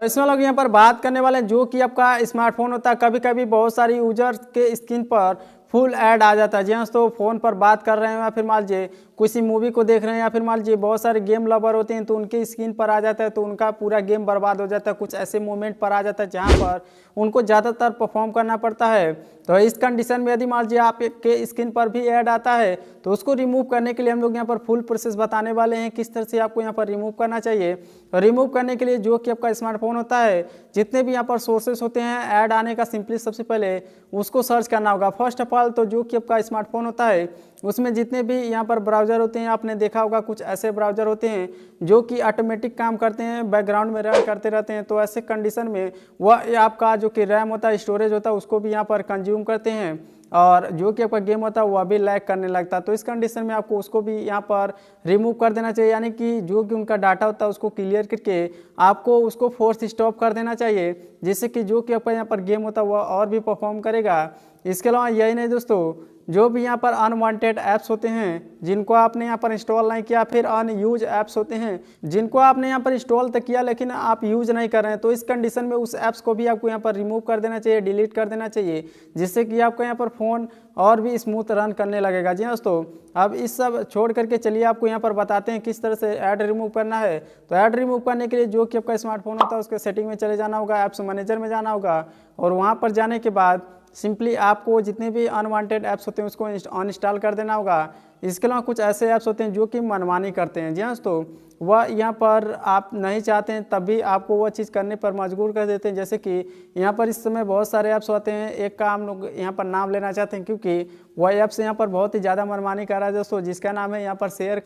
इसमें लोग यहाँ पर बात करने वाले हैं जो कि आपका स्मार्टफोन होता है, कभी कभी बहुत सारी यूजर्स के स्क्रीन पर फुल ऐड आ जाता है। जी हाँ, तो फ़ोन पर बात कर रहे हैं या फिर मान लीजिए किसी मूवी को देख रहे हैं या फिर मान लीजिए बहुत सारे गेम लवर होते हैं तो उनके स्क्रीन पर आ जाता है तो उनका पूरा गेम बर्बाद हो जाता है। कुछ ऐसे मोमेंट पर आ जाता है जहाँ पर उनको ज़्यादातर परफॉर्म करना पड़ता है। तो इस कंडीशन में यदि मान लीजिए आपके स्क्रीन पर भी ऐड आता है तो उसको रिमूव करने के लिए हम लोग यहाँ पर फुल प्रोसेस बताने वाले हैं किस तरह से आपको यहाँ पर रिमूव करना चाहिए। रिमूव करने के लिए जो कि आपका स्मार्टफोन होता है, जितने भी यहाँ पर सोर्सेस होते हैं ऐड आने का, सिंपली सबसे पहले उसको सर्च करना होगा। फर्स्ट ऑफ ऑल तो जो कि आपका स्मार्टफोन होता है उसमें जितने भी यहाँ पर ब्राउज़र होते हैं, आपने देखा होगा कुछ ऐसे ब्राउज़र होते हैं जो कि ऑटोमेटिक काम करते हैं, बैकग्राउंड में रन करते रहते हैं। तो ऐसे कंडीशन में वह आपका जो कि रैम होता है, स्टोरेज होता है, उसको भी यहाँ पर कंज्यूम करते हैं और जो कि आपका गेम होता है वह भी लैग करने लगता है। तो इस कंडीशन में आपको उसको भी यहाँ पर रिमूव कर देना चाहिए, यानी कि जो कि उनका डाटा होता है उसको क्लियर करके आपको उसको फोर्स स्टॉप कर देना चाहिए, जिससे कि जो कि आपका यहाँ पर गेम होता है वह और भी परफॉर्म करेगा। इसके अलावा यही नहीं दोस्तों, जो भी यहाँ पर अनवांटेड ऐप्स होते हैं जिनको आपने यहाँ पर इंस्टॉल नहीं किया, फिर अनयूज ऐप्स होते हैं जिनको आपने यहाँ पर इंस्टॉल तो किया लेकिन आप यूज नहीं कर रहे हैं, तो इस कंडीशन में उस ऐप्स को भी आपको यहाँ पर रिमूव कर देना चाहिए, डिलीट कर देना चाहिए, जिससे कि आपका यहाँ पर फ़ोन और भी स्मूथ रन करने लगेगा। जी हाँ दोस्तों, अब इस सब छोड़ करके चलिए आपको यहाँ पर बताते हैं किस तरह से ऐड रिमूव करना है। तो ऐड रिमूव करने के लिए जो कि आपका स्मार्टफोन होता है उसके सेटिंग में चले जाना होगा, ऐप्स मैनेजर में जाना होगा और वहाँ पर जाने के बाद सिंपली आपको जितने भी अनवांटेड ऐप्स होते हैं उसको अनइंस्टॉल कर देना होगा। इसके अलावा कुछ ऐसे ऐप्स होते हैं जो कि मनमानी करते हैं। जी हाँ दोस्तों, वह यहाँ पर आप नहीं चाहते हैं तब भी आपको वह चीज़ करने पर मजबूर कर देते हैं। जैसे कि यहाँ पर इस समय बहुत सारे ऐप्स होते हैं, एक का हम लोग यहाँ पर नाम लेना चाहते हैं क्योंकि वह ऐप्स यहाँ पर बहुत ही ज़्यादा मनमानी कर रहा है दोस्तों, जिसका नाम है यहाँ पर शेयर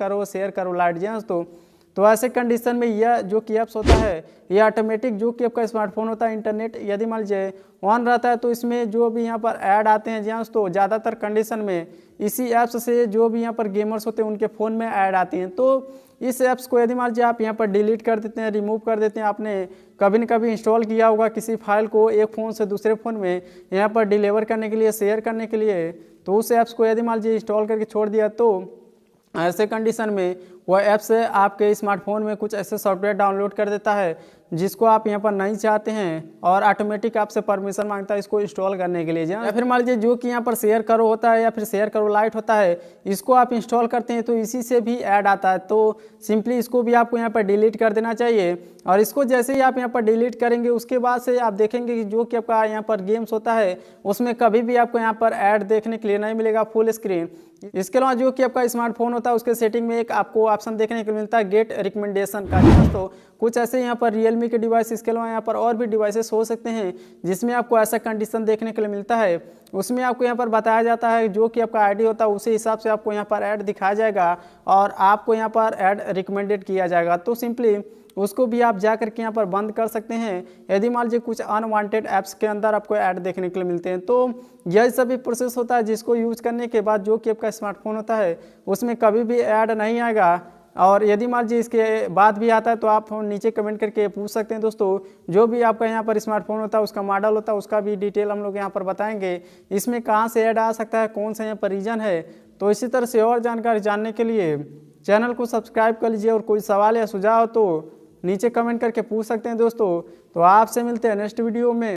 करो लाइट। जी हाँ दोस्तों, तो ऐसे कंडीशन में यह जो कि ऐप्स होता है ये ऑटोमेटिक जो कि आपका स्मार्टफोन होता है, इंटरनेट यदि मान लीजिए ऑन रहता है तो इसमें जो भी यहाँ पर ऐड आते हैं, जी हाँ दोस्तों, ज़्यादातर कंडीशन में इसी ऐप्स से जो भी यहाँ पर गेमर्स होते हैं उनके फ़ोन में ऐड आती हैं। तो इस ऐप्स को यदि मान लीजिए आप यहाँ पर डिलीट कर देते हैं, रिमूव कर देते हैं, आपने कभी न कभी इंस्टॉल किया होगा किसी फाइल को एक फ़ोन से दूसरे फ़ोन में यहाँ पर डिलीवर करने के लिए, शेयर करने के लिए, तो उस ऐप्स को यदि मान लीजिए इंस्टॉल करके छोड़ दिया तो ऐसे कंडीशन में वह ऐप से आपके स्मार्टफोन में कुछ ऐसे सॉफ्टवेयर डाउनलोड कर देता है जिसको आप यहाँ पर नहीं चाहते हैं और ऑटोमेटिक आपसे परमिशन मांगता है इसको इंस्टॉल करने के लिए। या फिर मान लीजिए जो कि यहाँ पर शेयर करो होता है या फिर शेयर करो लाइट होता है, इसको आप इंस्टॉल करते हैं तो इसी से भी ऐड आता है। तो सिंपली इसको भी आपको यहाँ पर डिलीट कर देना चाहिए और इसको जैसे ही आप यहाँ पर डिलीट करेंगे उसके बाद से आप देखेंगे कि जो कि आपका यहाँ पर गेम्स होता है उसमें कभी भी आपको यहाँ पर ऐड देखने के लिए नहीं मिलेगा फुल स्क्रीन। इसके अलावा जो कि आपका स्मार्टफोन होता है उसके सेटिंग में एक आपको ऑप्शन देखने को मिलता है गेट रिकमेंडेशन का। तो कुछ ऐसे यहाँ पर रियलमी के डिवाइस, इसके अलावा यहाँ पर और भी डिवाइसेस हो सकते हैं जिसमें आपको ऐसा कंडीशन देखने के लिए मिलता है। उसमें आपको यहाँ पर बताया जाता है जो कि आपका आईडी होता है उसी हिसाब से आपको यहाँ पर ऐड दिखाया जाएगा और आपको यहाँ पर ऐड रिकमेंडेड किया जाएगा। तो सिंपली उसको भी आप जा करके यहाँ पर बंद कर सकते हैं यदि मान लीजिए कुछ अनवांटेड ऐप्स के अंदर आपको ऐड देखने के लिए मिलते हैं। तो यह सभी प्रोसेस होता है जिसको यूज करने के बाद जो कि आपका स्मार्टफोन होता है उसमें कभी भी ऐड नहीं आएगा। और यदि मान लीजिए इसके बाद भी आता है तो आप नीचे कमेंट करके पूछ सकते हैं दोस्तों। जो भी आपका यहाँ पर स्मार्टफोन होता है उसका मॉडल होता है उसका भी डिटेल हम लोग यहाँ पर बताएंगे, इसमें कहाँ से ऐड आ सकता है, कौन सा यहाँ पर रीजन है। तो इसी तरह से और जानकारी जानने के लिए चैनल को सब्सक्राइब कर लीजिए और कोई सवाल या सुझाव तो नीचे कमेंट करके पूछ सकते हैं दोस्तों। तो आपसे मिलते हैं नेक्स्ट वीडियो में।